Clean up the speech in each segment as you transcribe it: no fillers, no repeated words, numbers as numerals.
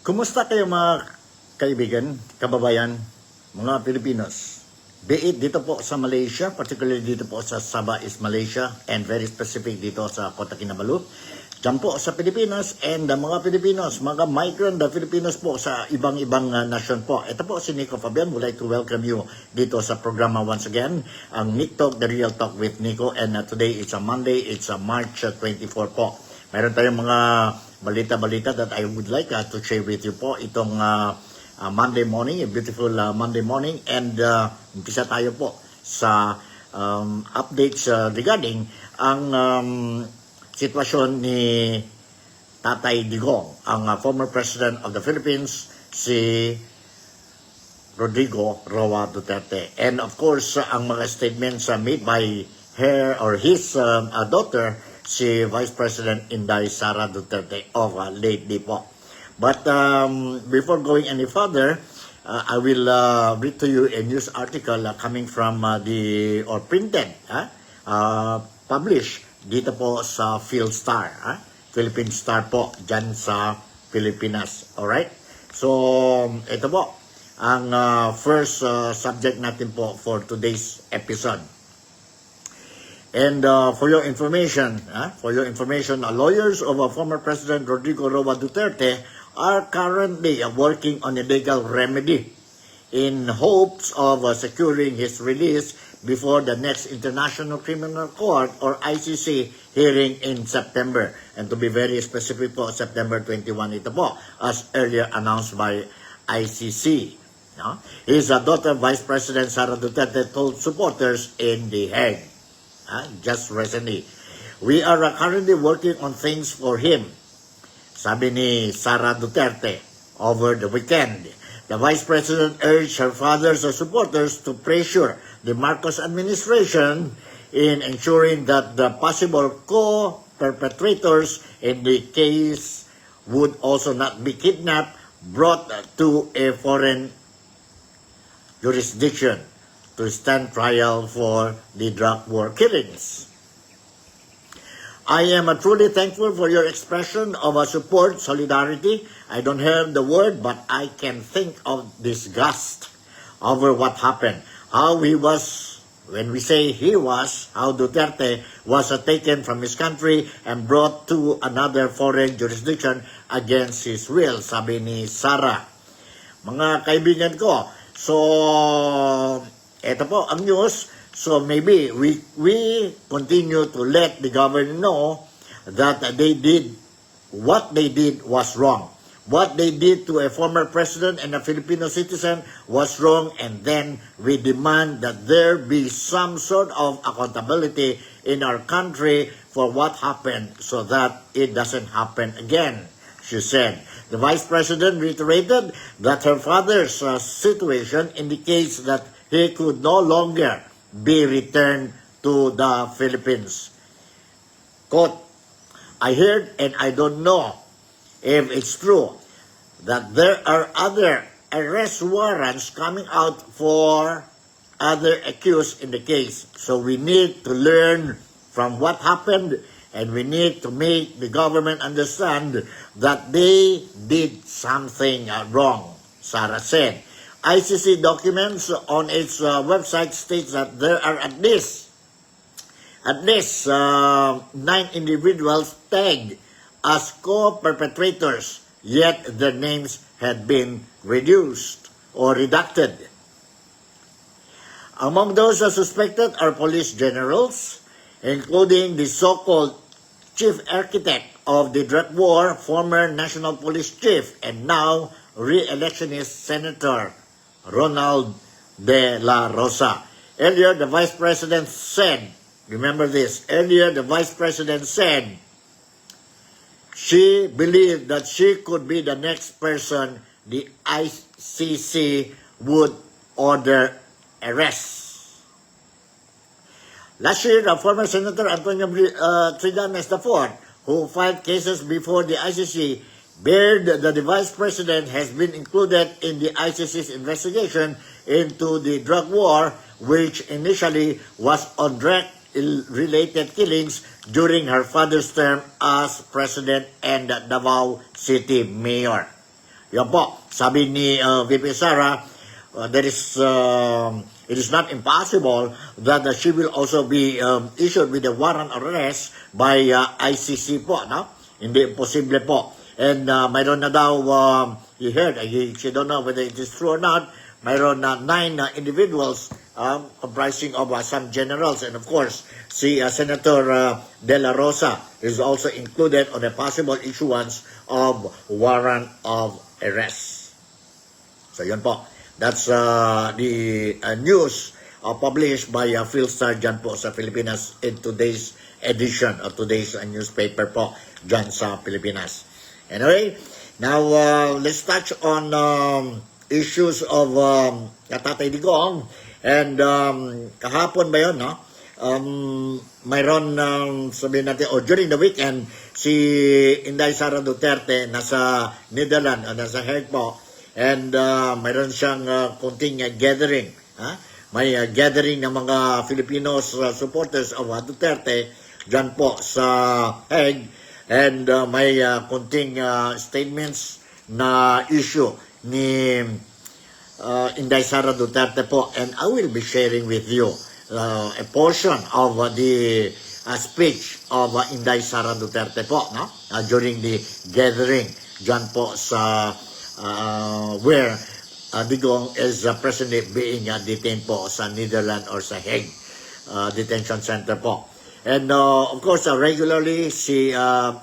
Kumusta kayo mga kaibigan, kababayan, mga Pilipinos? Be it dito po sa Malaysia, particularly dito po sa Sabah is Malaysia, and very specific dito sa Kota Kinabalu. Diyan po sa Pilipinas, and mga Pilipinos, mga migrant Filipinos po sa ibang-ibang nation po. Ito po si Nico Fabian, would like to welcome you dito sa programa once again, ang Nick Talk, The Real Talk with Nico, and today it's a Monday, it's a March 24 po. Meron tayong mga balita-balita that I would like to share with you po itong Monday morning, a beautiful Monday morning, and umpisa tayo po sa updates regarding ang sitwasyon ni Tatay Digong, ang former President of the Philippines, si Rodrigo Roa Duterte. And of course, ang mga statements made by her or his daughter, si Vice President Inday Sara Duterte of lately po. But before going any further, I will read to you a news article coming from printed, published dito po sa PhilStar, Philippine Star po, dyan sa Pilipinas. Alright? So, ito po, ang first subject natin po for today's episode. And for your information, lawyers of former President Rodrigo Roa Duterte are currently working on a legal remedy in hopes of securing his release before the next International Criminal Court or ICC hearing in September. And to be very specific po, September 21 ito po, as earlier announced by ICC. No? His daughter, Vice President Sara Duterte, told supporters in The Hague just recently, "We are currently working on things for him," sabi ni Sara Duterte over the weekend. The Vice President urged her father's supporters to pressure the Marcos administration in ensuring that the possible co-perpetrators in the case would also not be kidnapped, brought to a foreign jurisdiction to stand trial for the drug war killings. "I am truly thankful for your expression of support, solidarity. I don't have the word, but I can think of disgust over what happened. How he was, when we say he was, how Duterte was taken from his country and brought to another foreign jurisdiction against his will," sabi ni Sara. Mga kaibigan ko, so ito po ang news. So maybe we continue to let the government know that what they did was wrong. What they did to a former president and a Filipino citizen was wrong, and then we demand that there be some sort of accountability in our country for what happened so that it doesn't happen again, she said. The Vice President reiterated that her father's situation indicates that he could no longer be returned to the Philippines. Quote, "I heard, and I don't know if it's true, that there are other arrest warrants coming out for other accused in the case. So we need to learn from what happened, and we need to make the government understand that they did something wrong," Sara said. ICC documents on its website states that there are at least 9 individuals tagged as co-perpetrators, yet their names had been reduced or redacted. Among those suspected are police generals, including the so-called chief architect of the drug war, former National Police Chief, and now re-electionist Senator Ronald De La Rosa. Earlier, the Vice President said, remember this, she believed that she could be the next person the ICC would order arrest. Last year, the former Senator Antonio Trillanes IV, who filed cases before the ICC, beard that the Vice President has been included in the ICC's investigation into the drug war, which initially was on drug-related killings during her father's term as President and Davao City Mayor. Yan po, sabi ni VP Sara, it is not impossible that she will also be issued with a warrant arrest by ICC po, no? Hindi imposible po. And mayroon na daw, you heard, she don't know whether it is true or not, mayroon na 9 individuals comprising of some generals, and of course, si Senator De La Rosa is also included on a possible issuance of warrant of arrest. So yun po. That's the news published by Phil Sargent po sa Pilipinas in today's edition of today's newspaper po dyan sa Pilipinas. Anyway, now let's touch on issues of Tatay Digong. And kahapon ba yun, no? Mayroon, sabihin natin, during the weekend, si Inday Sara Duterte nasa Netherlands, nasa Hague po. And mayroon siyang kunting gathering. May gathering ng mga Filipinos supporters of Duterte dyan po sa Hague. And may kunting statements na issue ni Inday Sara Duterte po. And I will be sharing with you a portion of the speech of Inday Sara Duterte po, no? During the gathering dyan po sa where Digong is presently being detained po sa Netherlands or sa Hague detention center po. And of course, regularly si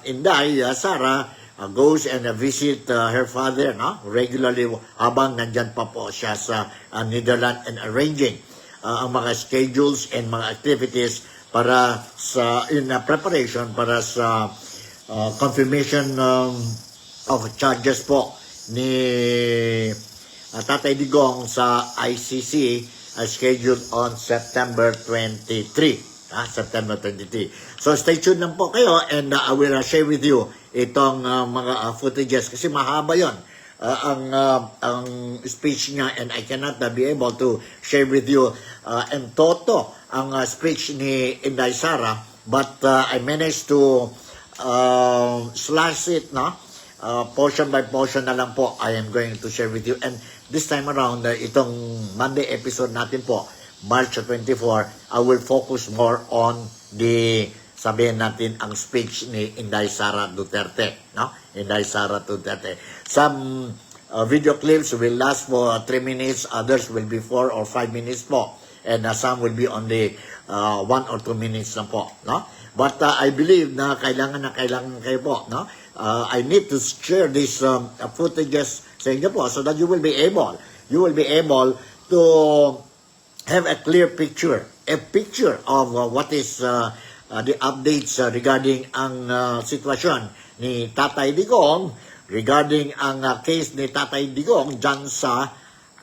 Inday Sara goes and visit her father, no? Regularly habang nandyan pa po siya sa Netherlands and arranging ang mga schedules and mga activities para sa preparation para sa confirmation of charges po ni Tatay Digong sa ICC scheduled on September 23. September 23. So stay tuned lang po kayo and I will share with you itong mga footages kasi mahaba yon ang speech niya and I cannot be able to share with you en toto ang speech ni Inday Sara, but I managed to slash it, no? Portion by portion na lang po I am going to share with you. And this time around, itong Monday episode natin po, March 24, I will focus more on the, sabihin natin, ang speech ni Inday Sara Duterte, no? Inday Sara Duterte. Some video clips will last for 3 minutes, others will be 4 or 5 minutes po, and some will be only 1 or 2 minutes na po, no? But I believe na kailangan kayo po, no? I need to share this footages sa inyo po so that you will be able to have a clear picture, of what is the updates regarding ang sitwasyon ni Tatay Digong, regarding ang case ni Tatay Digong dyan sa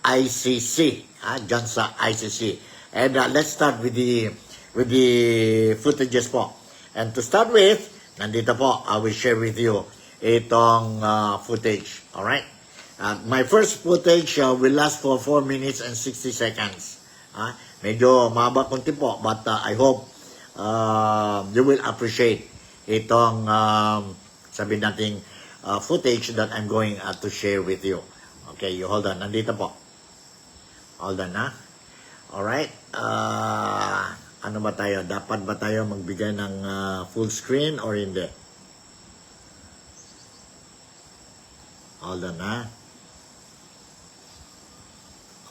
ICC, And let's start with the footages po. And to start with, nandito po, I will share with you itong footage. Alright? My first footage will last for 4 minutes and 60 seconds. Medyo mahaba konti po, but I hope you will appreciate itong sabihin nating footage that I'm going to share with you. Okay, you hold on. Nandito po. Hold on, ha? Alright. Ano ba tayo? Dapat ba tayo magbigay ng full screen or hindi? Hold on, ha?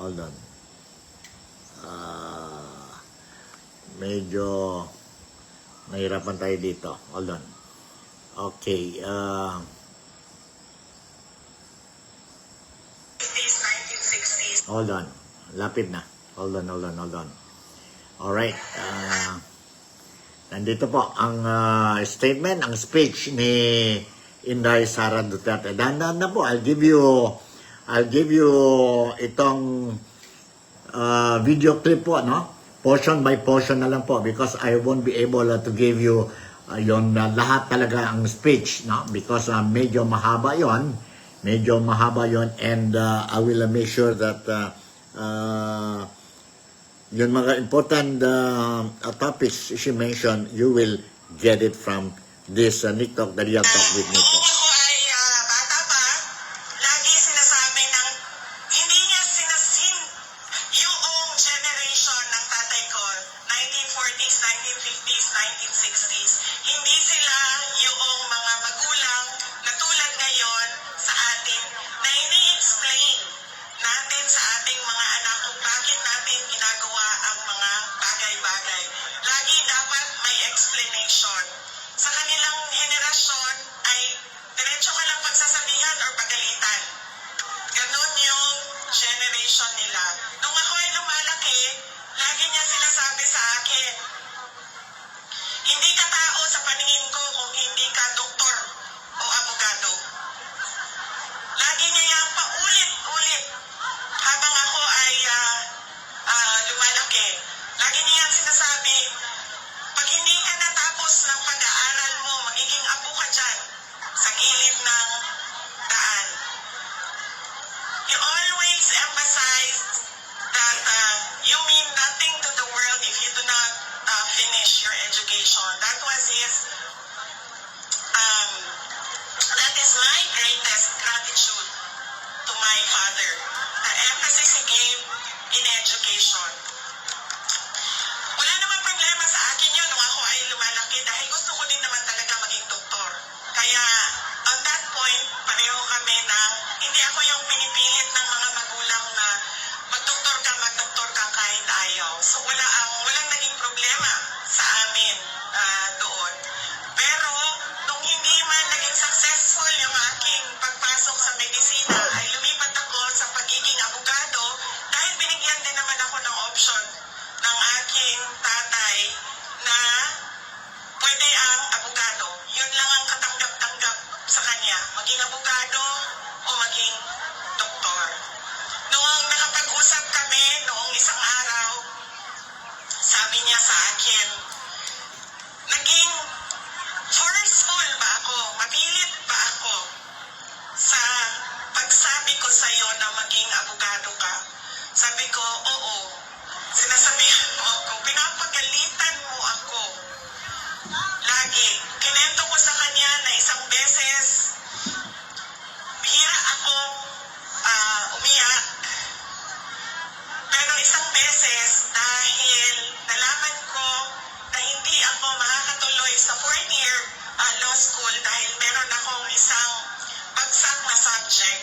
Hold on. Medyo nahirapan tayo dito. Hold on. Okay. Hold on. Lapit na. Hold on. Alright. Nandito po ang statement, ang speech ni Inday Sara Duterte. Dahan-dahan na po. I'll give you itong video clip po, no? Portion by portion na lang po because I won't be able to give you yon lahat talaga ang speech, no? Because medyo mahaba yon, and I will make sure that yung mga important topics she mentioned, you will get it from this Nick Talk, the Real Talk with Nick Talk. Ako ay bata pa, lagi education. Sa kanilang henerasyon ay diretso ka lang pagsasabihan or pagalitan. Ganon yung generation nila. Nung ako ay lumalaki, lagi niya sinasabi sa akin, hindi ka tao sa paningin ko kung hindi ka doktor o abogado. Lagi niya yan paulit-ulit habang ako ay lumalaki. Lagi niya yan sinasabi, pag hindi ka natapos ng pag-aaral mo, magiging apo ka dyan sa gilid ng daan. You always emphasize that you mean nothing to the world if you do not finish your education. That was his, that is my greatest gratitude to my father. The emphasis he gave in education. Wala namang problema sa akin yun nung ako ay lumalaki dahil gusto ko din naman talaga maging doktor. Kaya on that point, pareho kami na hindi ako yung pinipilit ng mga magulang na magdoktor ka kahit ayaw. So walang naging problema sa amin doon. Pero nung hindi man naging successful yung aking pagpasok sa medisina, ay lumipat ako sa pagiging abogado dahil binigyan din naman ako ng option ng aking tatay na pwede ang abogado. Yun lang ang katanggap-tanggap sa kanya. Maging abogado o maging doktor. Noong nakapag-usap kami, noong isang araw, sabi niya sa akin, naging forceful ba ako? Mapilit ba ako sa pagsabi ko sa iyo na maging abogado ka? Sabi ko, oo. Sinasabihan mo ako, pinapagalitan mo ako. Lagi. Kinento ko sa kanya na isang beses, bihira akong umiyak. Pero isang beses, dahil nalaman ko na hindi ako makakatuloy sa fourth year law school dahil meron akong isang bagsak na subject.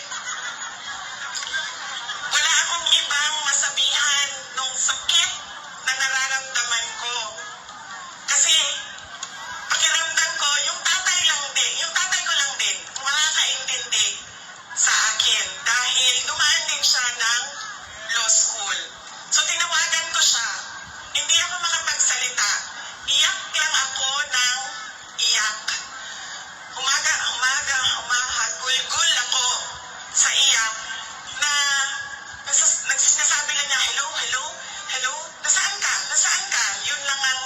Wala akong ibang masabihan nung sakit na nararamdaman ko. Kasi pakiramdam ko, yung tatay ko lang din, makakaintindi sa akin dahil dumaan din siya ng law school. So tinawagan ko siya. Hindi ako makapagsalita. Iyak lang ako ng iyak. Humahagulgul ako sa iyak na nagsasabi lang niya, hello, nasaan ka? Yun lang ang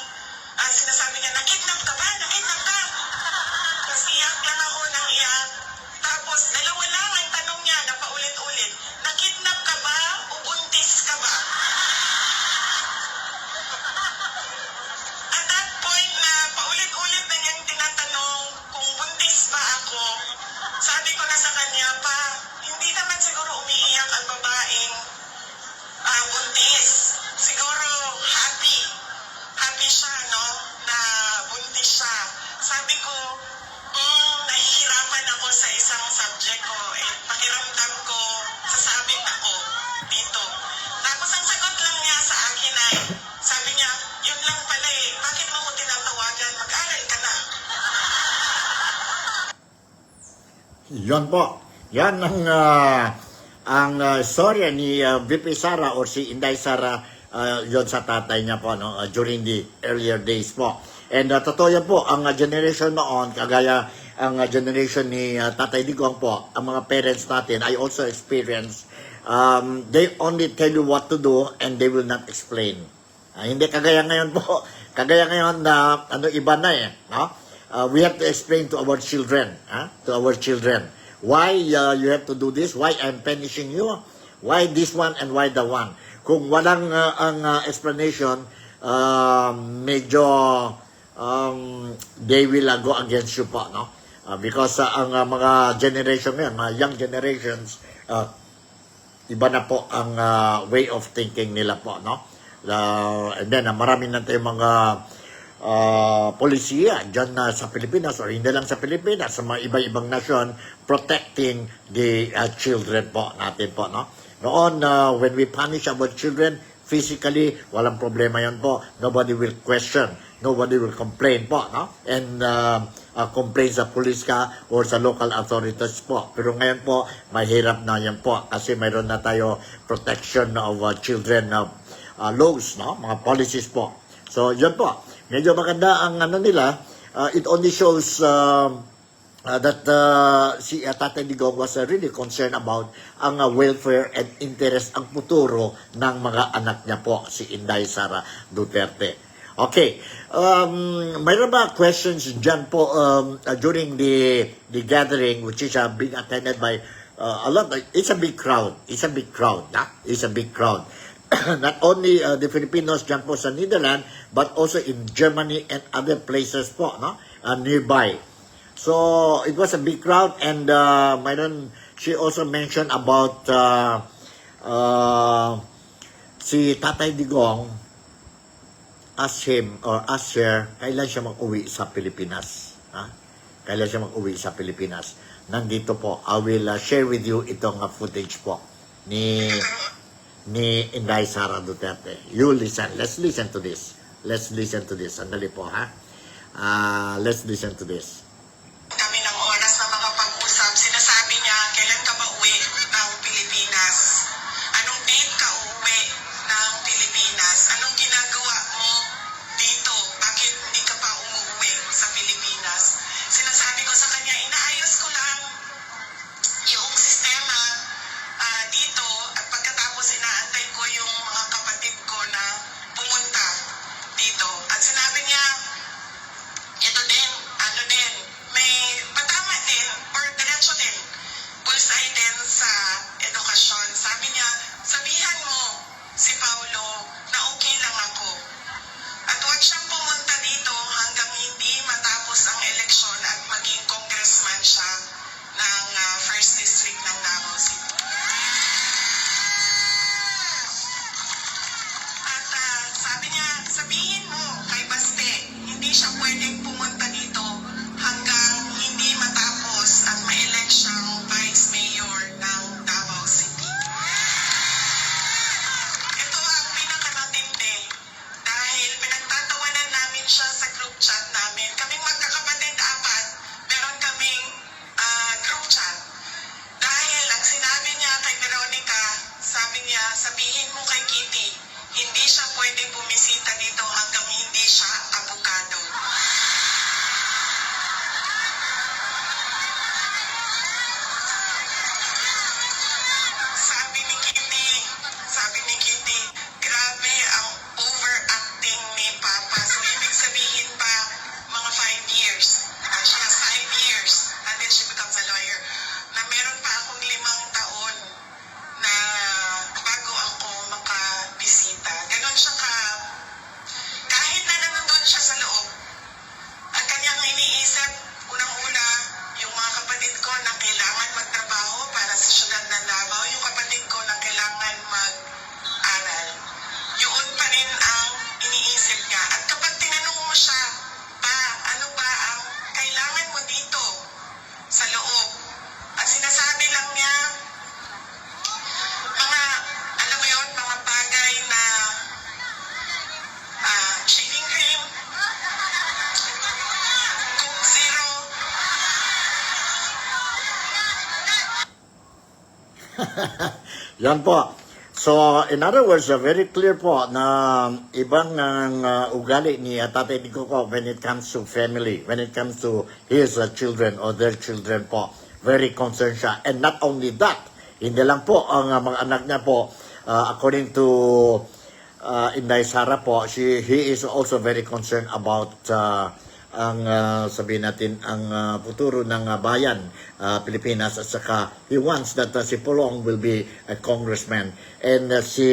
sinasabi niya, nakidnap ka ba? Tapos iyak lang ako ng iyak. Tapos dalawa lang ang tanong niya na paulit-ulit, nakidnap ka ba o buntis ka ba? At that point na paulit-ulit na niyang tinatanong kung buntis ba ako, sabi ko na sa kanya, pa, hindi naman siguro umiiyak ang babaeng buntis. Siguro happy siya, no, na buntis siya. Sabi ko, nahihirapan ako sa isang subject ko. Pakiramdam ko, sasabit ako dito. Tapos ang sagot lang niya sa akin ay, sabi niya, yun lang pala bakit mo ko tinatawagan? Mag-aral ka na. Yan po. Yan ang storya ni VP Sara or si Inday Sara yon sa tatay niya po during the earlier days po. And totoo yan po, ang generation noon, kagaya ang generation ni Tatay Digong po, ang mga parents natin, I also experience, they only tell you what to do and they will not explain. Hindi kagaya ngayon po, kagaya ngayon na iba na no? We have to explain to our children, why you have to do this, why I'm punishing you, why this one and why the one. Kung walang ang explanation, medyo they will go against you po, no? Because ang mga generation ngayon, mga young generations, iba na po ang way of thinking nila po, no? And then, marami na tayong mga polisiya dyan sa Pilipinas or hindi lang sa Pilipinas, sa mga iba-ibang nasyon, protecting the children po natin po, no? Noon, when we punish our children, physically, walang problema yan po. Nobody will question, nobody will complain po, no? And complain sa police ka or sa local authorities po. Pero ngayon po, mahirap na yan po kasi mayroon na tayo protection of children laws, no? Mga policies po. So, yun po. Medyo maganda ang ano nila. It only shows that si Tatay Digong was really concerned about ang welfare and interest, ang futuro ng mga anak niya po, si Inday Sara Duterte. Okay, mayroon ba questions dyan po during the gathering, which is being attended by a lot? It's a big crowd. It's a big crowd. It's a big crowd. Not only the Filipinos dyan po sa Netherlands, but also in Germany and other places po, no? Nearby. So, it was a big crowd, and she also mentioned about si Tatay Digong asked him or asked her kailan siya mag-uwi sa Pilipinas. Kailan siya mag-uwi sa Pilipinas. Nandito po, I will share with you itong footage po ni Inday Sara Duterte. You listen. Let's listen to this. Let's listen to this. Sandali po, ha? Let's listen to this. Kami ng oras na makapag-usap, sinasabi niya, kailan ka ba uwi ng Pilipinas? Anong date ka uuwi ng Pilipinas? Anong ginagawa mo dito? Bakit hindi ka pa umuwi sa Pilipinas? Sinasabi ko sa kanya, inaayos ko lang yung sistema dito at pagkatapos inaantay ko yung mga kapatid ko na pumunta dito. At sinabi niya, ito din, ano din, may patama din or diretso din, pulsay din sa edukasyon. Sabi niya, sabihan mo si Paulo na okay lang ako. At huwag siyang pumunta dito hanggang hindi matapos ang eleksyon at maging congressman siya ng First District ng Davao City. At sabi niya, sabihin mo kay Baste, hindi siya pwedeng pumunta dito hanggang hindi matapos at ma-elect siyang Vice Mayor ng Davao City. Ito ang pinakamatindi dahil pinagtatawanan namin siya sa group chat namin. Kaming magkakapatid apat, meron kaming group chat. Dahil ang sinabi niya kay Veronica, sabi niya, sabihin mo kay Kitty, hindi siya pwedeng bumisita dito hanggang hindi siya abogado. Sabi ni Kitty, grabe ang overacting ni Papa. So, ibig sabihin pa, mga 5 years. She has 5 years. And then she becomes a lawyer. Na meron pa akong 5 taon na bago ako makabisita. Ganon siya kahit na nandun siya sa loob, ang kanyang iniisip, unang-una, yung mga kapatid ko na kailangan magtrabaho para sa syudad ng Davao, yung kapatid ko na kailangan mag-aral. Yun pa rin ang iniisip niya. At kapag tinanong mo siya, ano ba ang kailangan mo dito sa loob? At sinasabi lang niya, alam mo yun, mga bagay na shaving cream, Coke Zero. Yan po. So, in other words, very clear po na ibang ugali ni Tatay Digong po when it comes to family, when it comes to his children or their children po. Very concerned siya. And not only that, hindi lang po ang mga anak niya po, according to Inday Sara po, he is also very concerned about ang sabihin natin ang futuro ng bayan Pilipinas, at saka he wants that si Pulong will be a congressman, and si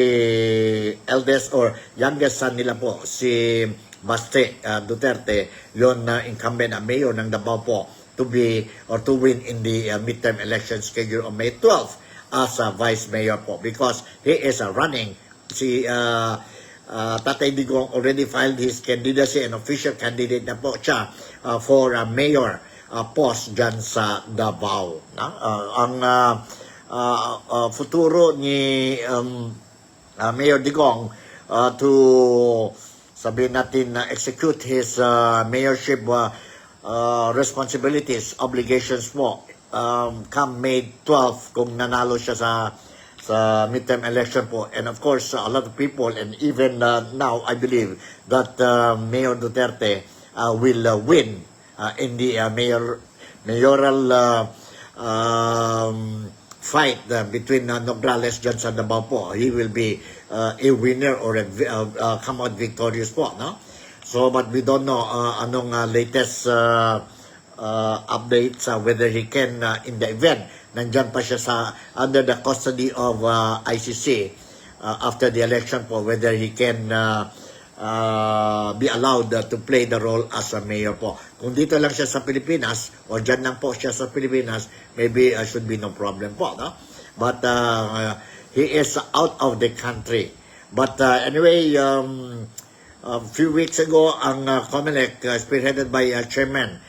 eldest or youngest son nila po si Baste Duterte, yon na incumbent na mayor ng Davao po, to be or to win in the midterm election scheduled on May 12 as a vice mayor po, because he is running si Tatay Digong already filed his candidacy, and official candidate na po siya for mayor post dyan sa Davao. Ang futuro ni Mayor Digong to sabihin natin execute his mayorship responsibilities, obligations po come May 12 kung nanalo siya sa midterm election po. And of course, a lot of people, and even now, I believe that Mayor Duterte will win in the mayoral fight between Nograles dyan sa Davao po. He will be a winner or come out victorious po, no? So, but we don't know anong latest updates whether he can, in the event, nandyan pa siya under the custody of ICC after the election po, whether he can be allowed to play the role as a mayor po. Kung dito lang siya sa Pilipinas, o dyan lang po siya sa Pilipinas, maybe should be no problem po, no? But he is out of the country. But anyway, a few weeks ago, ang COMELEC, spearheaded by Chairman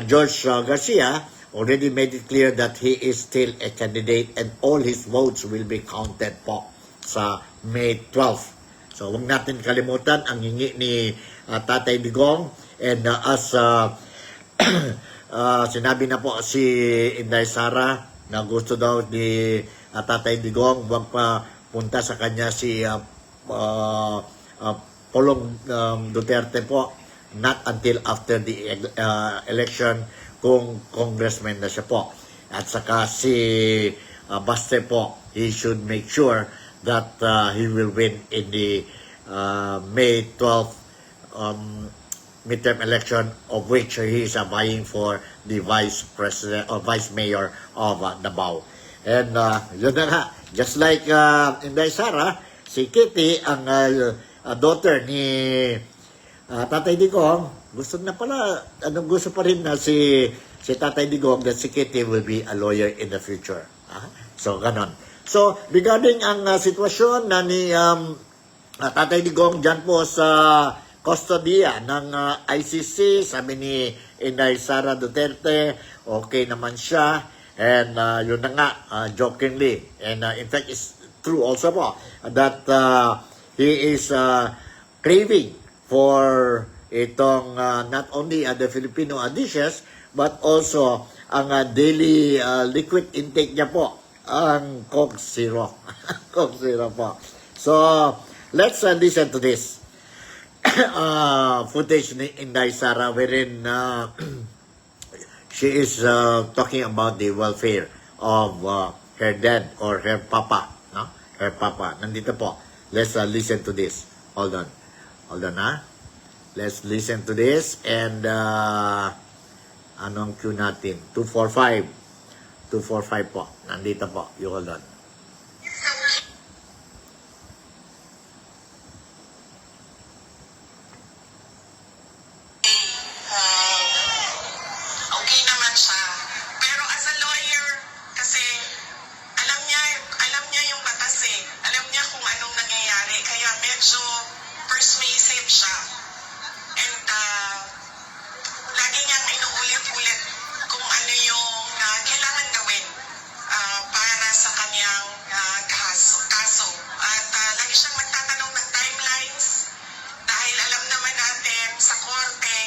George Garcia, already made it clear that he is still a candidate and all his votes will be counted po sa May 12. So, huwag natin kalimutan ang hingi ni Tatay Digong, and as sinabi na po si Inday Sara na gusto daw ni Tatay Digong, huwag pa punta sa kanya si Pulong Duterte po, not until after the election kung congressman na siya po. At saka si Baste po, he should make sure that he will win in the May 12 midterm election, of which he is vying for the vice president or vice mayor of Davao. And yun na nga, just like Inday Sara, si Kitty, ang daughter ni Tatay Digong, gusto pa rin na si Tatay Digong that si Kitty will be a lawyer in the future. So, ganon. So, regarding ang sitwasyon na ni Tatay Digong dyan po sa kustodiya ng ICC, sabi ni Inday Sara Duterte, okay naman siya. And yun na nga, jokingly, and in fact, it's true also po, that he is craving for itong not only the Filipino dishes, but also ang daily liquid intake niya po, ang Coke Zero. Coke Zero po. So, let's listen to this footage ni Inday Sara wherein she is talking about the welfare of her dad or her papa. No? Her papa. Nandito po. Let's listen to this. Hold on. Hold on, ha? Let's listen to this. And anong cue natin? 245. 245 po. Nandito po. You hold on. Okay naman siya. Pero as a lawyer, kasi alam niya yung batas eh. Alam niya kung anong nangyayari. Kaya medyo persuasive siya. And lagi niyang inuulit-ulit kung ano yung kailangan gawin para sa kanyang kaso. At lagi siyang magtatanong ng timelines dahil alam naman natin sa korte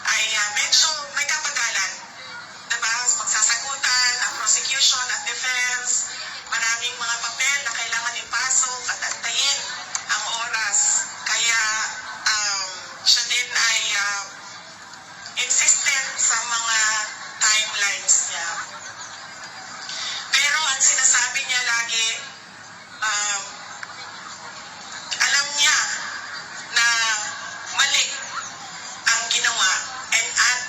ay medyo may kapagalan. Diba? Magsasagutan, ang prosecution at defense, maraming mga papel na kailangan ipasok at antayin ang oras. Kaya siya din ay insistent sa mga timelines niya. Pero ang sinasabi niya lagi, alam niya na mali ang ginawa, and at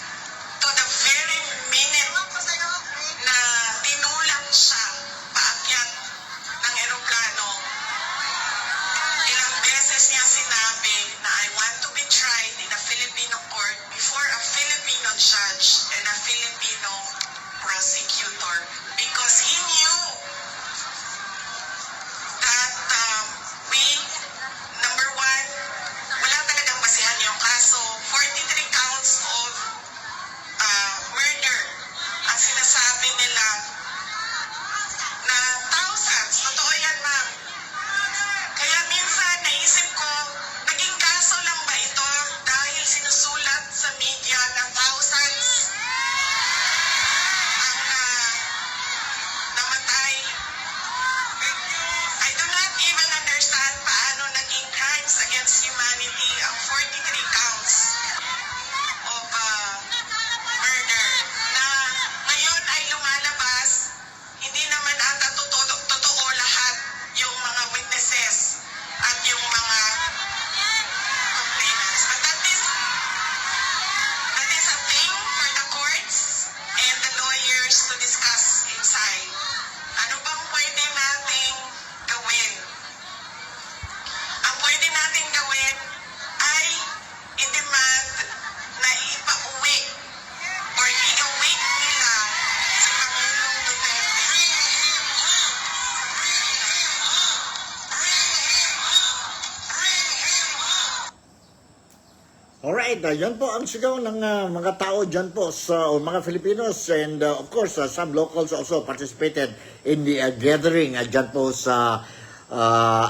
Alright, yan po ang sigaw ng mga tao dyan po sa o mga Filipinos, and of course some locals also participated in the gathering dyan po sa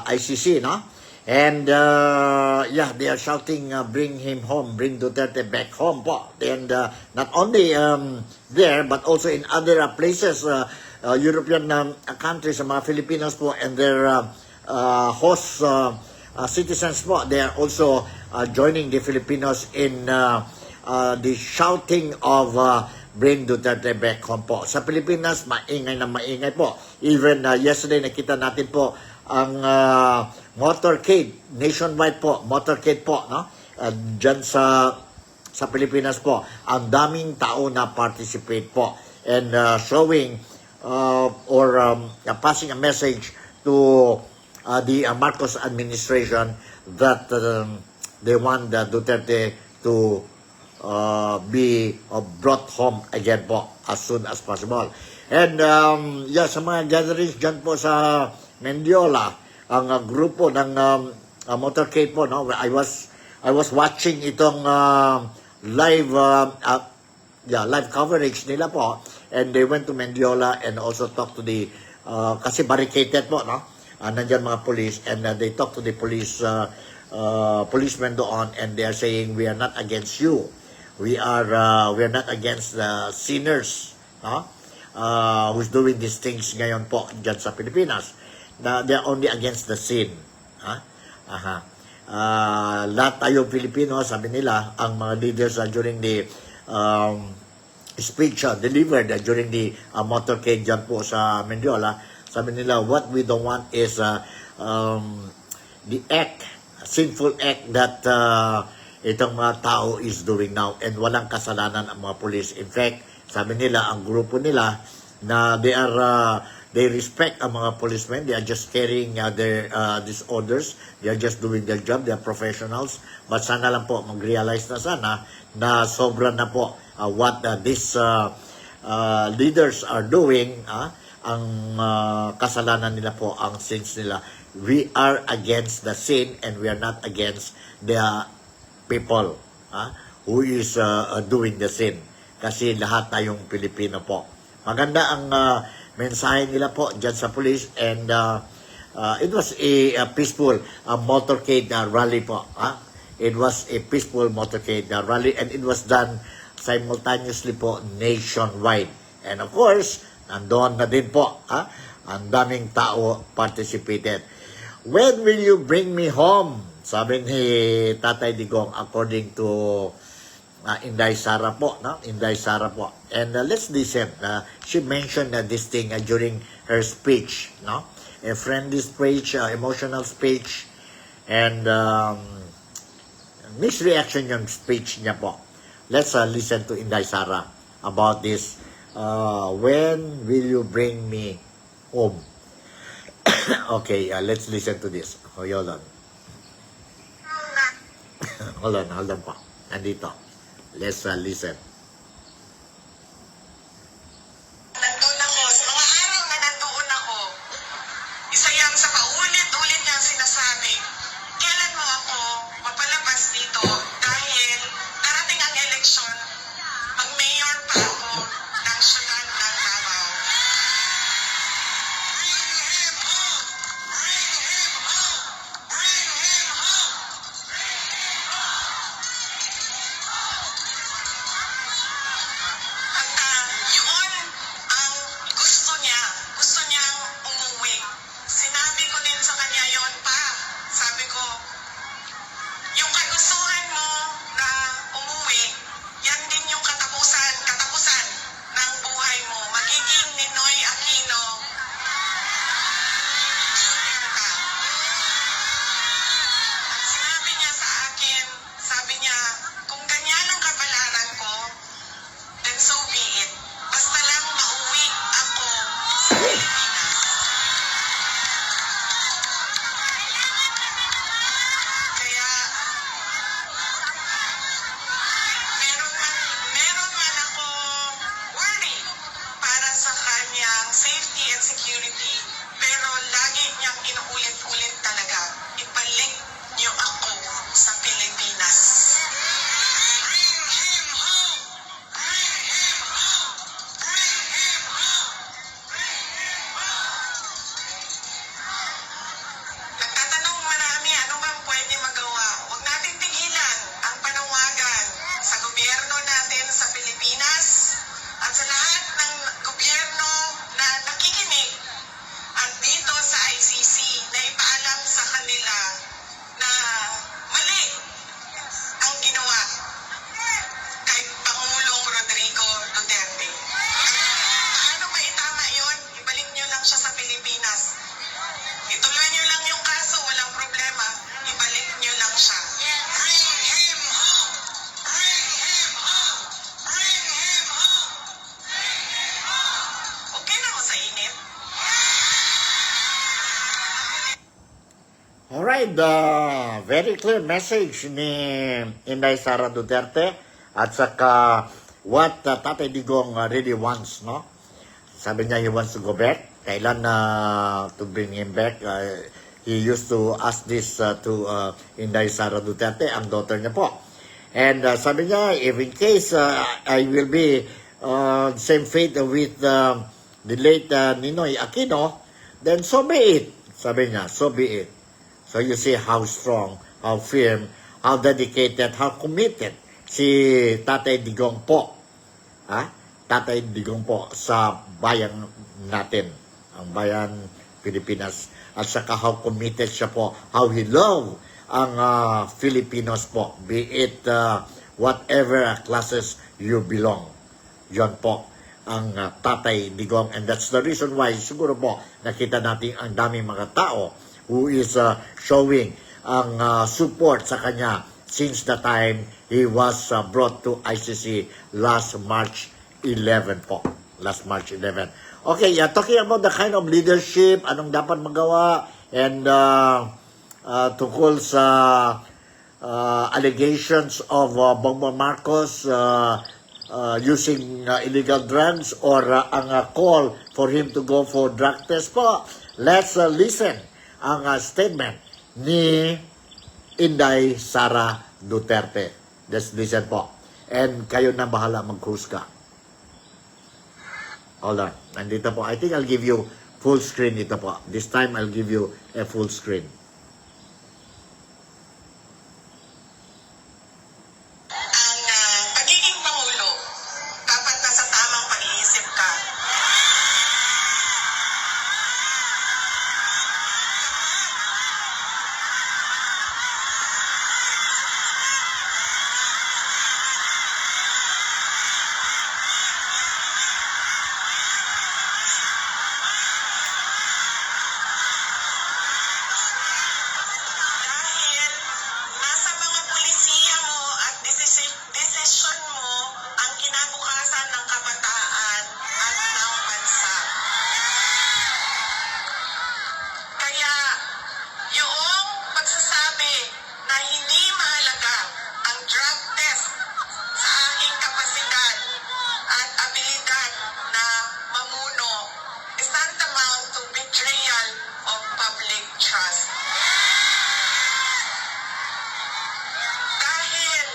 ICC, no? And yeah, they are shouting, bring him home, bring Duterte back home po. And not only there, but also in other places, European countries, mga Filipinos po, and their host citizens po, they are also joining the Filipinos in the shouting of bring Duterte back home po. Sa Pilipinas, maingay na maingay po. Even yesterday, nakita natin po ang motorcade, nationwide po, motorcade po, no? Dyan sa Pilipinas po, ang daming tao na participate po, and showing or passing a message to the Marcos administration that they want Duterte to be brought home again po as soon as possible. And yeah, sa mga gatherings dyan po sa Mendiola, ang grupo ng motorcade po, no? I was watching itong live live coverage nila po, and they went to Mendiola and also talked to the kasi barricaded po, no? Nandyan mga police, and they talk to the policemen doon, and they are saying, we are not against you. We are not against the sinners, no? Who's doing these things ngayon po dyan sa Pilipinas. They are only against the sin. Lahat tayo Pilipino, sabi nila, ang mga leaders during the speech delivered during the motorcade dyan po sa Mendiola, sabi nila, what we don't want is the sinful act that itong mga tao is doing now, and walang kasalanan ang mga police. In fact, sabi nila, ang grupo nila, na they respect ang mga policemen, they are just carrying these orders, they are just doing their job, they are professionals, but sana lang po mag-realize na sana na sobra na po what these leaders are doing, ang kasalanan nila po, ang sins nila. We are against the sin, and we are not against the people who is doing the sin. Kasi lahat tayong Pilipino po. Maganda ang mensahe nila po dyan sa police, and it was a peaceful motorcade rally po. It was a peaceful motorcade rally, and it was done simultaneously po nationwide. And of course, nandoon na din po, ang daming tao participated. When will you bring me home? Sabi ni Tatay Digong, according to Inday Sara po, no? Inday Sara po. And let's listen. She mentioned this thing during her speech, no? A friendly speech, emotional speech, and mixed reaction yung speech niya po. Let's listen to Inday Sara about this. When will you bring me home? Okay, let's listen to this. Hold on. hold on po. Nandito. Let's listen. Nandun ako. Sa mga araw na nandoon ako, isa yan sa paulit-ulit niyang sinasabi, kailan mo ako mapalabas dito dahil darating ang eleksyon, mag-mayor pa ako ng syudad ng Davao. Bring him home! Bring him home! Bring him home! right, very clear message ni Inday Sara Duterte at saka what Tatay Digong really wants, no? Sabi niya he wants to go back. Kailan to bring him back? He used to ask this to Inday Sara Duterte, ang daughter niya po. And sabi niya, if in case I will be same fate with the late Ninoy Aquino, then so be it. Sabi niya, so be it. So you see how strong, how firm, how dedicated, how committed si Tatay Digong po. Tatay Digong po sa bayan natin, ang bayan Pilipinas. At saka how committed siya po, how he love ang Filipinos po. Be it whatever classes you belong. Yan po ang Tatay Digong. And that's the reason why siguro po nakita natin ang daming mga tao who is showing ang support sa kanya since the time he was brought to ICC last March 11 po. Last March 11. Okay, talking about the kind of leadership, anong dapat magawa, and tungkol sa allegations of Bongbong Marcos using illegal drugs or ang call for him to go for drug test po. Let's listen ang statement ni Inday Sara Duterte. Let's listen po. And kayo na bahala mag-husga. Hold on. Nandito po. I think I'll give you full screen ito po. This time I'll give you a full screen. Ang pagiging Pangulo, dapat nasa tamang pag-iisip ka. Dahil nasa mga pulisiya mo at desisyon mo ang kinabukasan ng kabataan at ng bansa. Kaya yung pagsasabi na hindi mahalaga ang drug test sa aking kapasidad at abilidad na mamuno is tantamount to betrayal of public trust. Dahil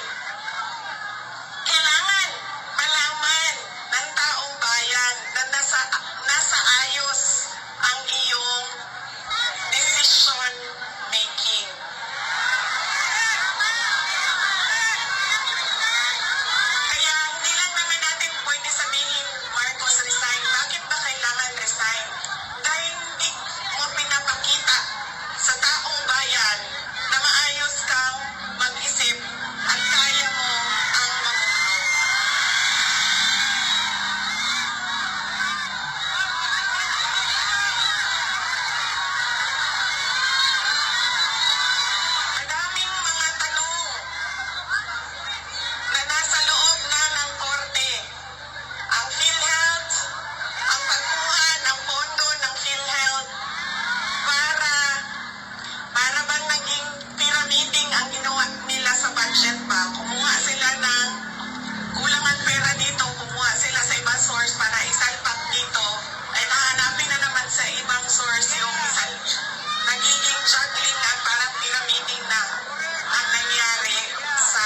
kailangan malaman ng taong bayan na nasa ayos ang iyong decision making. Kaya hindi lang naman natin pwede sabihin, Marcos resign. Bakit ba kailangan resign? Dahil hindi mo pinapakita sa taong bayan na maayos kang mag-isip at kaya mo ang mamuno. Madaming mga tanong na nasa loob na ng korte. Ang PhilHealth, ang pagkuha ng pondo ng PhilHealth para bang naging pyramiding ang ginawa nila sa budget ba? Kumuha sila ng kulangan pera dito, kumuha sila sa ibang source para isalpak dito, ay nahanapin na naman sa ibang source yung nagiging juggling at parang pyramiding na ang nangyari sa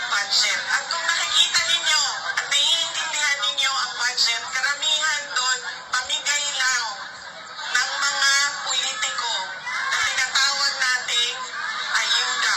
budget. At kung nakikita ninyo at naiintindihan ninyo ang budget, karamihan doon pamigay lang ng mga politiko na tinatawag nating ayuda.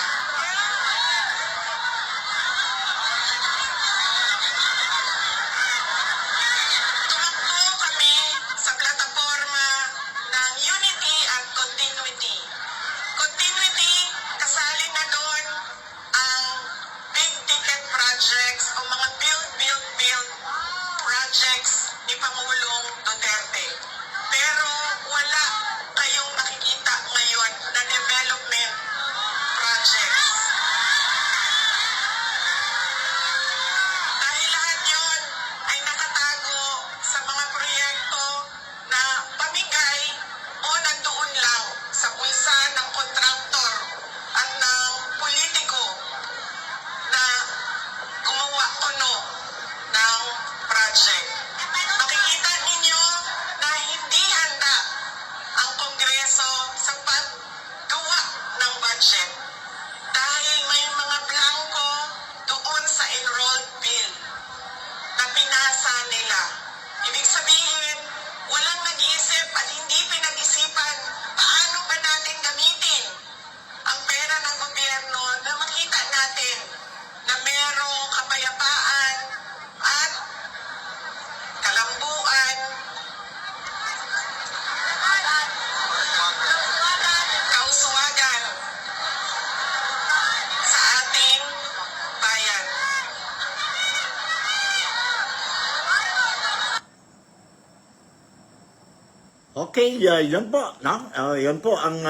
Okay, yun po, no? Yun po ang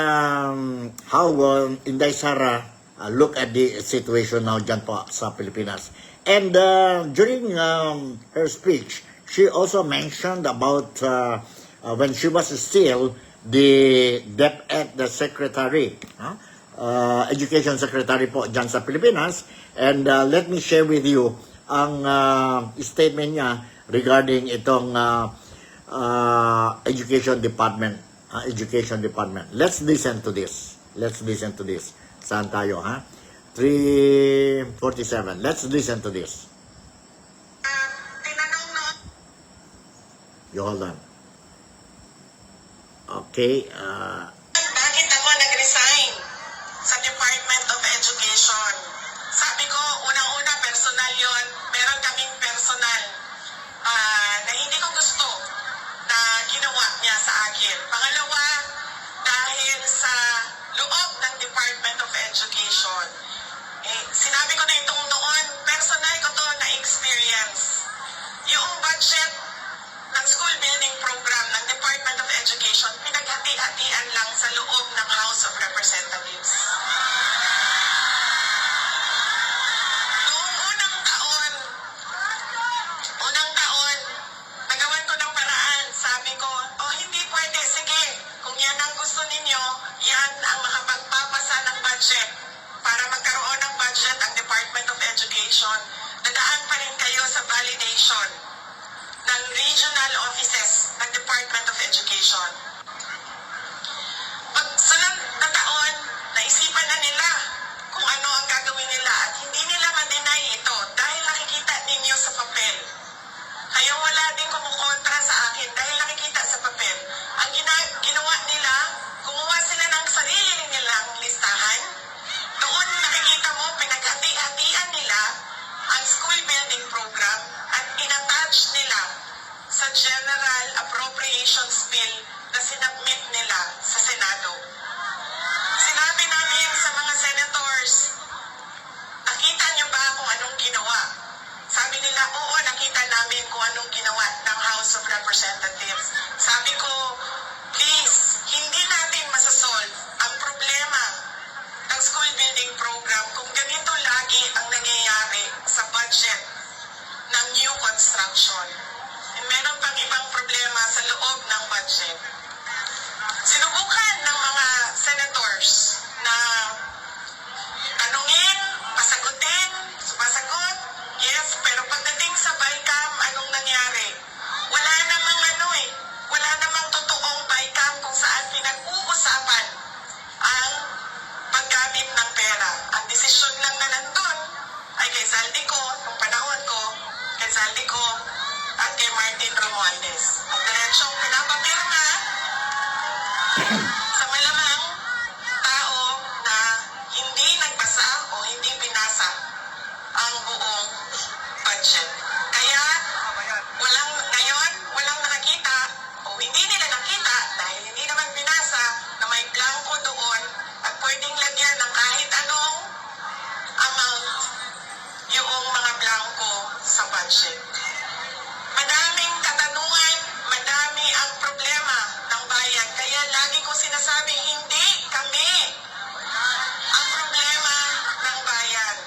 how Inday Sara look at the situation now dyan po sa Pilipinas. And during her speech, she also mentioned about when she was still the DepEd the secretary, education secretary po dyan sa Pilipinas. And let me share with you ang statement niya regarding itong education department. Let's listen to this. Saan tayo, ha? 3:47. Let's listen to this. Tinanong noon, You hold on. Okay. bakit ako nag-resign sa Department of Education? Sabi ko, unang-una, personal yon. Meron kaming personal na hindi ko gusto na ginawa niya sa akin. Pangalawa, dahil sa loob ng Department of Education. Sinabi ko na itong noon, personal ko to na experience. Yung budget ng school building program ng Department of Education, pinaghati-hatian lang sa loob ng House of Representatives. Noong unang taon, nagawan ko ng paraan. Sabi ko, hindi pwede, sige, kung yan ang gusto ninyo, yan ang makapagpapasa ng budget. Para magkaroon ng budget ang Department of Education, dadaan pa rin kayo sa validation ng regional offices ng Department of Education. Pagsunod na taon, naisipan na nila kung ano ang gagawin nila at hindi nila ma-deny ito dahil nakikita ninyo sa papel. Kaya wala din kumukontra sa akin dahil nakikita sa papel. Ang ginawa nila, gumawa sila ng sarili nilang listahan. Doon nakikita mo, pinaghati-hatian nila ang school building program at inattach nila sa General Appropriations Bill na sinabmit nila sa Senado. Sinabi namin sa mga senators, nakita niyo ba kung anong ginawa? Sabi nila, oo, nakita namin kung anong ginawa ng House of Representatives. Sabi ko, please, hindi natin masasolve ang problema ng school building program kung ganito lagi ang nangyayari sa budget ng new construction. And meron pang ibang problema sa loob ng budget. Sinubukan ng mga senators na tanungin, pasagutin, sumasagot, yes, pero pagdating sa BICAM, anong nangyari? Wala namang totoong BICAM kung saan pinag-uusapan ang paggamit ng pera. Ang desisyon lang na nandun ay kay Zaldico, nung panahon ko, kay Zaldico at kay Martin Romualdez. At diretsong pinapapirma sa malamang tao na hindi nagbasa o hindi binasa ang buong budget. Kaya walang nakakita o hindi nila nakita dahil hindi naman binasa na may blanco doon at pwedeng lagyan ng kahit anong amount yung mga blanco sa budget. Madaming katanungan, madami ang problema ng bayan. Kaya lagi ko sinasabi, hindi kami ang problema ng bayan.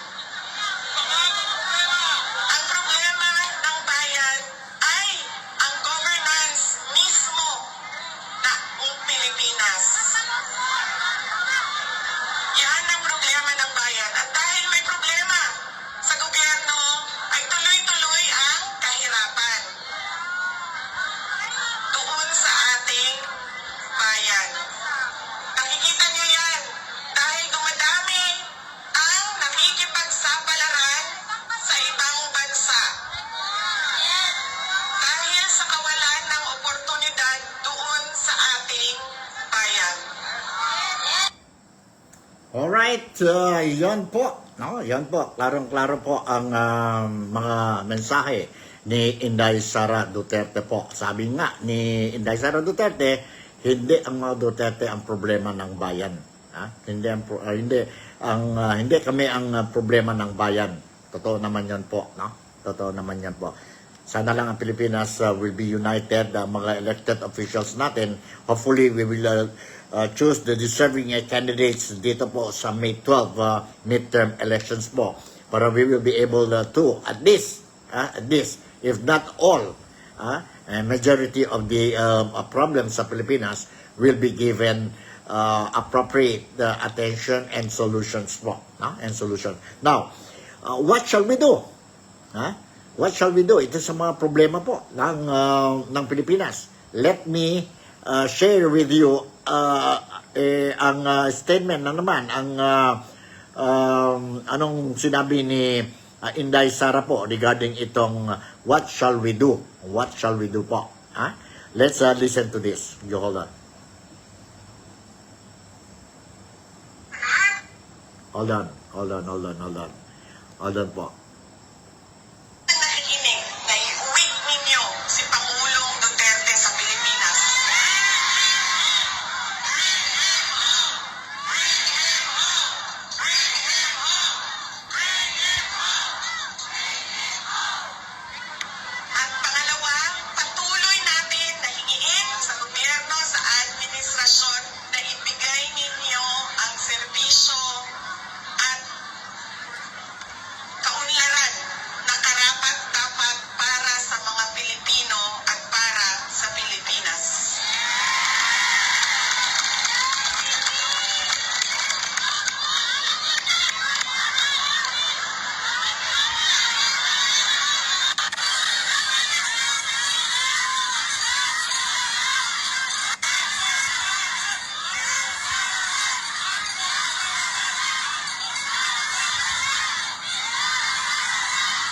Ang problema ng bayan ay ang governance mismo ng Pilipinas. Yan ang problema ng bayan. At dahil may problema sa gobyerno, ay tuloy-tuloy ang kahirapan doon sa ating bayan. Nakikita niyo yan dahil dumadami ang nakikipagsapalaran sa ibang bansa. Dahil sa kawalan ng oportunidad doon sa ating bayan. Alright, yan po. No, yan po. Klarong-klaro po ang mga mensahe ni Inday Sara Duterte po. Sabi nga ni Inday Sara Duterte, hindi ang mga Duterte ang problema ng bayan. Hindi kami ang problema ng bayan. Totoo naman yan po, no? Totoo naman yan po. Sana lang ang Pilipinas will be united, mga elected officials natin. Hopefully, we will choose the deserving candidates dito po sa May 12 midterm elections po. Para we will be able to, at least, if not all, a majority of the problems sa Pilipinas will be given appropriate attention and solutions po. And solution. Now, what shall we do? What shall we do? Ito sa mga problema po ng Pilipinas. Let me share with you ang statement na naman, anong sinabi ni Inday Sara po regarding itong what shall we do? What shall we do po? Let's listen to this. You hold on. Hold on po. Nakikinig na i-uwit ninyo si Pangulong Duterte sa Pilipinas. At pangalawa, patuloy natin na hingiin sa gobyerno, sa administrasyon na ibigay ninyo ang serbisyo at kaunlaran na karapat-dapat para sa mga Pilipino at para sa Pilipinas.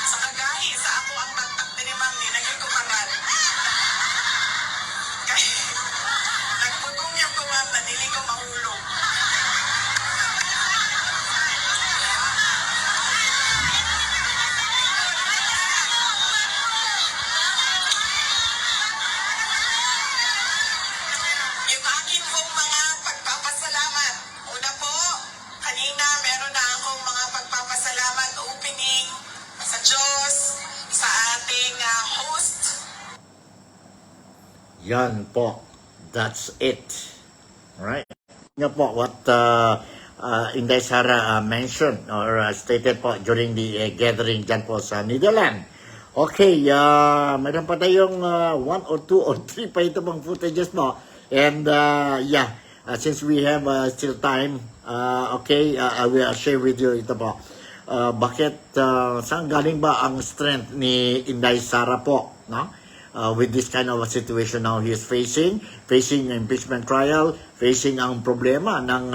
Sa kagahi, sa ako ang magtakdinimang ni naging kumaral. Kaya, nagputong yung kumam na nili ko mahulog. Yung akin pong mga pagpapasalamat. Una po, kanina meron na akong mga pagpapasalamat opening sa Diyos, sa ating host. Yan po. That's it. Alright. Nga po, what Inday Sara mentioned or stated po during the gathering dyan po sa Netherlands. Okay, meron pa tayong 1 or 2 or 3 pa ito pang footages mo. And since we have still time, okay, I will share with you ito po. Bakit, saan galing ba ang strength ni Inday Sara po, no? With this kind of a situation now he is facing impeachment trial, facing ang problema ng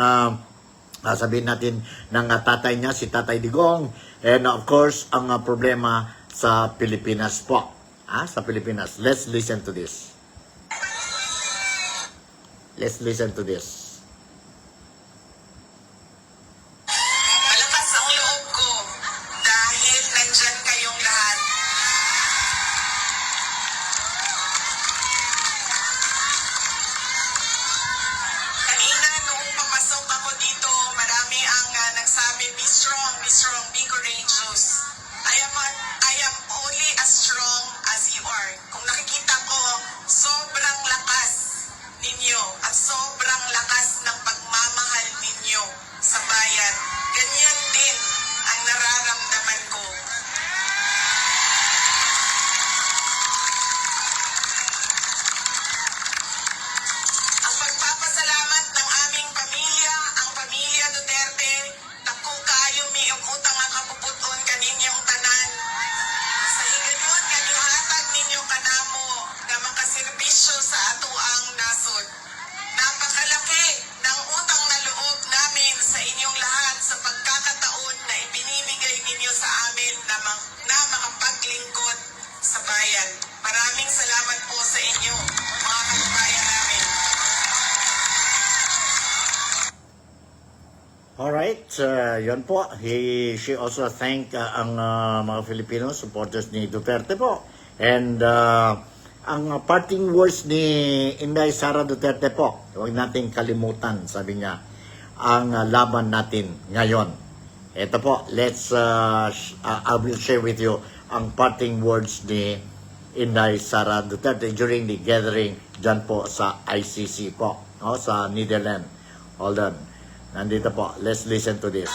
sabihin natin ng tatay niya, si Tatay Digong, and of course ang problema sa Pilipinas po. Sa Pilipinas. Let's listen to this. Malakas ang loob ko dahil nandyan kayong lahat. Kanina noong papasok ako dito, marami ang nagsabi, be strong, be courageous. I am only as strong as you are. Kung nakikita ko, sobrang lakas ninyo at sobrang lakas ng pagmamahal ninyo sa bayan. Ganyan din ang nararamdaman ko. Ang pagpapasalamat ng aming pamilya, ang pamilya Duterte, naku kayo may utang ang kapuputon kaninyong tanan. Sa higayon nga nihatag ninyo kanamo nga makaserbisyo sa atuang nasod. Napakalaki ng utang na loob namin sa inyong lahat sa pagkakataon na ibinibigay ninyo sa amin na makapaglingkod sa bayan. Maraming salamat po sa inyo, mga kababayan namin. Alright, yun po. She also thanked ang mga Filipino supporters ni Duterte po. And ang parting words ni Inday Sara Duterte po, huwag nating kalimutan, sabi niya, ang laban natin ngayon. Ito po, I will share with you ang parting words ni Inday Sara Duterte during the gathering dyan po sa ICC po, no, sa Netherlands. Hold on. Nandito po. Let's listen to this.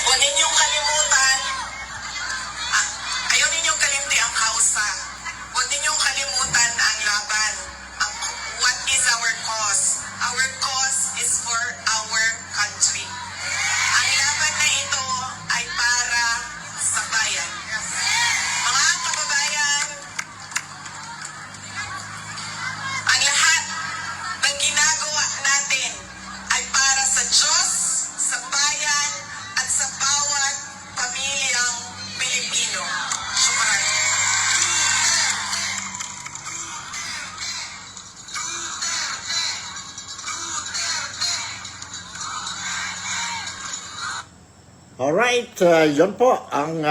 Huwag ninyong kalimutan, ayaw ninyong kalimti ang kausa. Huwag ninyong kalimutan ang laban. What is our cause? Our cause is for our country. Ang laban na ito ay para sa bayan. Mga kababayan, ang lahat ng ginagawa natin ay para sa Diyos, sa bayan, at sa bawat pamilyang Pilipino. Syukran. Alright, yun po ang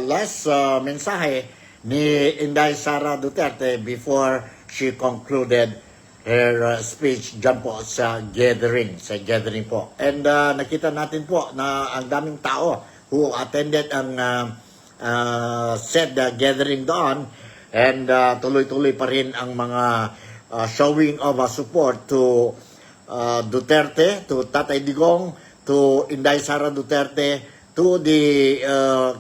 last mensahe ni Inday Sara Duterte before she concluded her speech dyan po sa gathering po. And nakita natin po na ang daming tao who attended ang said gathering doon, and tuloy-tuloy pa rin ang mga showing of support to Duterte, to Tatay Digong, to Inday Sara Duterte, to the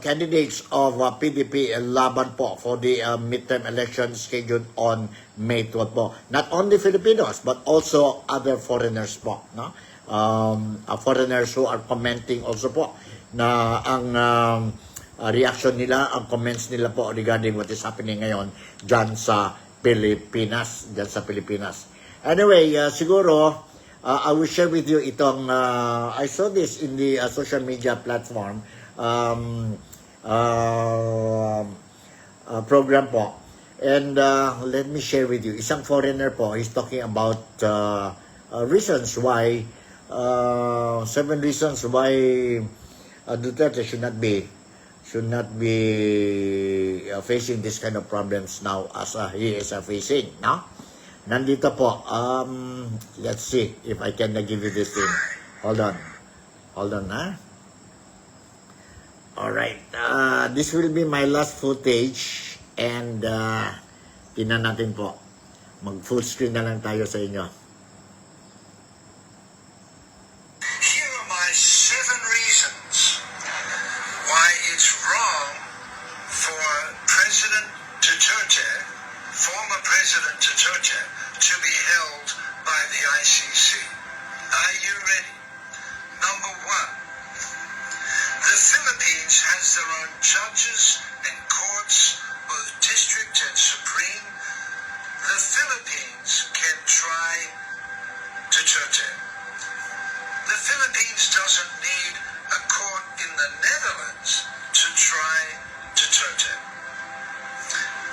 candidates of PDP laban po for the midterm election scheduled on May 12 po. Not only Filipinos, but also other foreigners po. No? Foreigners who are commenting also po na ang reaction nila, ang comments nila po regarding what is happening ngayon dyan sa Pilipinas. Anyway, siguro, I will share with you itong, I saw this in the social media platform program po. And let me share with you, isang foreigner po, he's talking about reasons why, 7 reasons why Duterte should not be facing this kind of problems now as he is facing, no? Nandito po, let's see if I can give you this thing. Hold on, ha? Alright, this will be my last footage, and tingnan natin po. Mag full screen na lang tayo sa inyo. Here are my 7 reasons why it's wrong for President Duterte, former President Duterte, to be held by the ICC. Are you ready? Number 1, the Philippines has their own judges and courts, both district and supreme. The Philippines can try Duterte. The Philippines doesn't need a court in the Netherlands to try Duterte.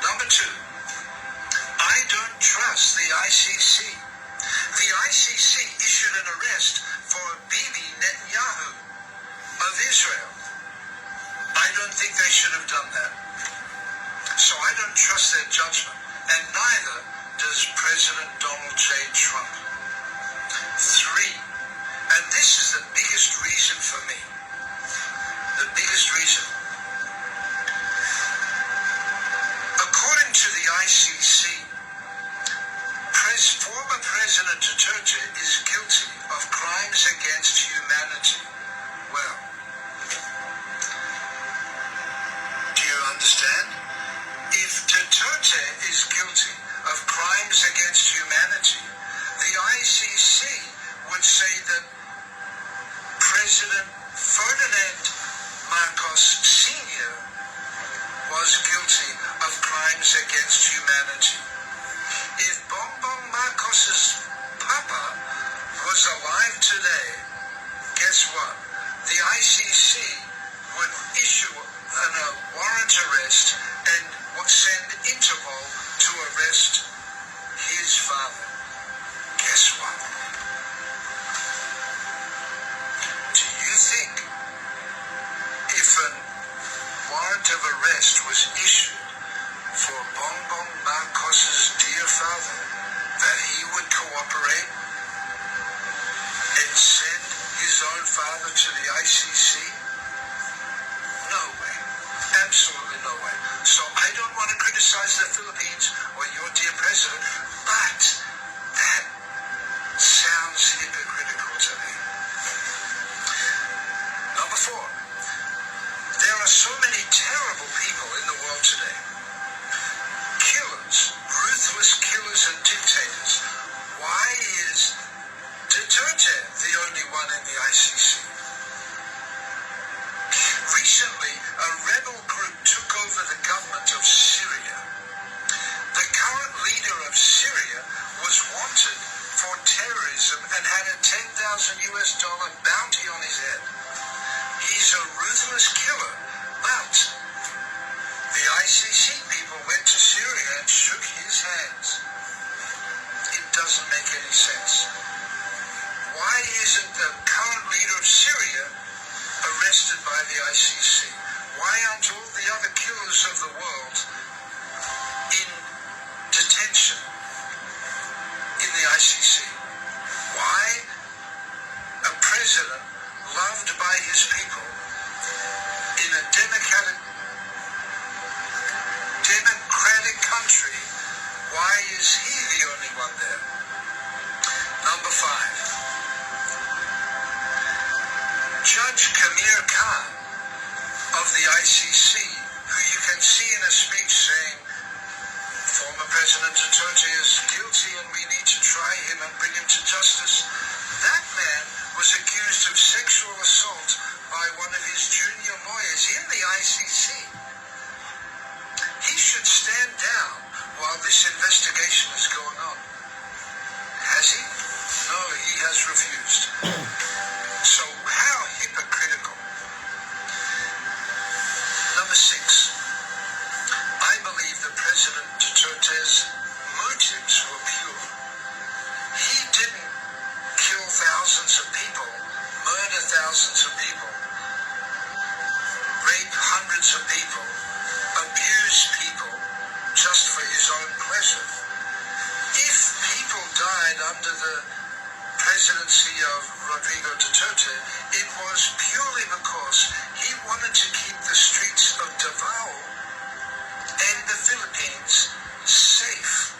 Number 2, I don't trust the ICC. The ICC issued an arrest for Bibi Netanyahu of Israel. I don't think they should have done that. So I don't trust their judgment, and neither does President Donald J. Trump. 3, and this is the biggest reason for me, the biggest reason. According to the ICC, former President Duterte is guilty of crimes against humanity. Well, do you understand? If Duterte is guilty of crimes against humanity, the ICC would say that President Ferdinand Marcos Sr. was guilty of crimes against humanity. If Bongbong Marcos's papa was alive today, guess what? The ICC would issue a warrant arrest and would send Interpol to arrest his father. Guess what? Do you think if a warrant of arrest was issued for Bongbong Marcos's dear father, that he would cooperate and send his own father to the ICC? No way. Absolutely no way. So I don't want to criticize the Philippines or your dear president, but that sounds hypocritical to me. Number 4, there are so many terrible people in the world today. Killers, ruthless killers and dictators. Why is Duterte the only one in the ICC? Recently, a rebel group took over the government of Syria. The current leader of Syria was wanted for terrorism and had a $10,000 bounty on his head. He's a ruthless killer, but the ICC people went to Syria and shook his hands. It doesn't make any sense. Why isn't the current leader of Syria arrested by the ICC? Why aren't all the other killers of the world in detention in the ICC? Why a president loved by his people in a democratic country, why is he the only one there? Number 5. Judge Kamir Khan of the ICC, who you can see in a speech saying, former President Duterte is guilty and we need to try him and bring him to justice. That man was accused of sexual assault by one of his junior lawyers in the ICC. He should stand down while this investigation is going on. Has he? No, he has refused. So how hypocritical. Number 6. I believe that President Duterte's motives were pure. He didn't kill thousands of people, murder thousands of people, rape hundreds of people, abuse people just for his own pleasure. If people died under the presidency of Rodrigo Duterte, it was purely because he wanted to keep the streets of Davao and the Philippines safe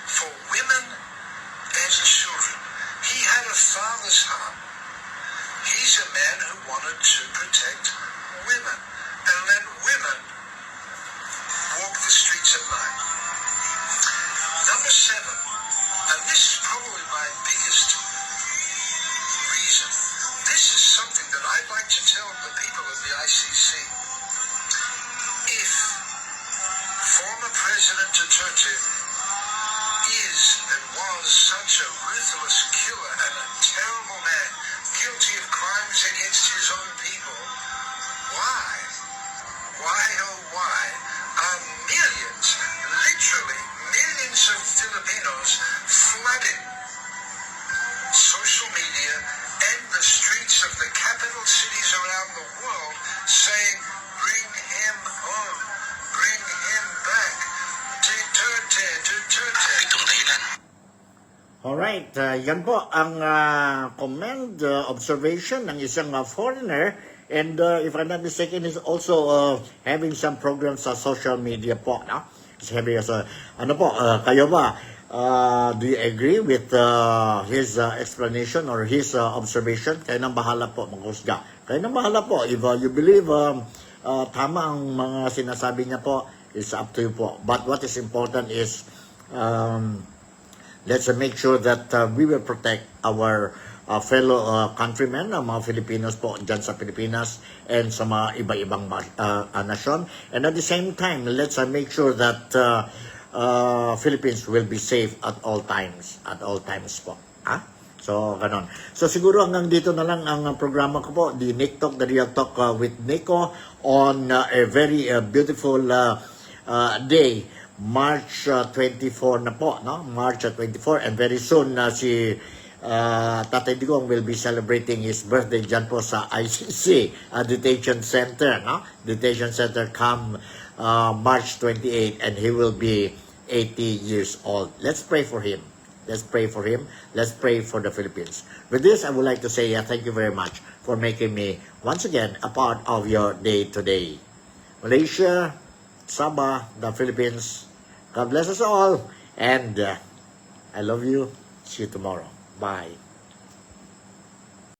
for women and children. He had a father's heart. He's a man who wanted to protect women and let women walk the streets at night. Number 7, and this is probably my biggest reason. This is something that I'd like to tell the people of the ICC. If former President Duterte is and was such a ruthless killer and a terrible man, guilty of crimes against his own people, why, oh why, are millions, literally millions of Filipinos flooding social media and the streets of the capital cities around the world saying, bring him home, bring him back, Duterte, Duterte. Itong dahilan. Alright, yan po ang comment, observation ng isang foreigner. And if I'm not mistaken, he's also having some programs sa social media po. No? He's having ano po, kayo ba? Do you agree with his explanation or his observation? Kayo nang bahala po, maghusga. Kayo nang bahala po. If you believe tama ang mga sinasabi niya po, it's up to you po. But what is important is let's make sure that we will protect our fellow countrymen, mga Filipinos po dyan sa Pilipinas and sa mga iba-ibang nasyon. And at the same time, let's make sure that Philippines will be safe at all times. At all times po. So, ganon. So, siguro hanggang dito na lang ang programa ko po, the Nick Talk, the Real Talk with Nico on a very beautiful day, March 24 na po, no? March 24, and very soon si Tatay Digong will be celebrating his birthday dyan po sa ICC Detention Center, no? Detention Center come March 28, and he will be 80 years old. Let's pray for him. Let's pray for him. Let's pray for the Philippines. With this, I would like to say thank you very much for making me, once again, a part of your day-to-day. Malaysia, Sabah, the Philippines, God bless us all. And I love you. See you tomorrow. Bye.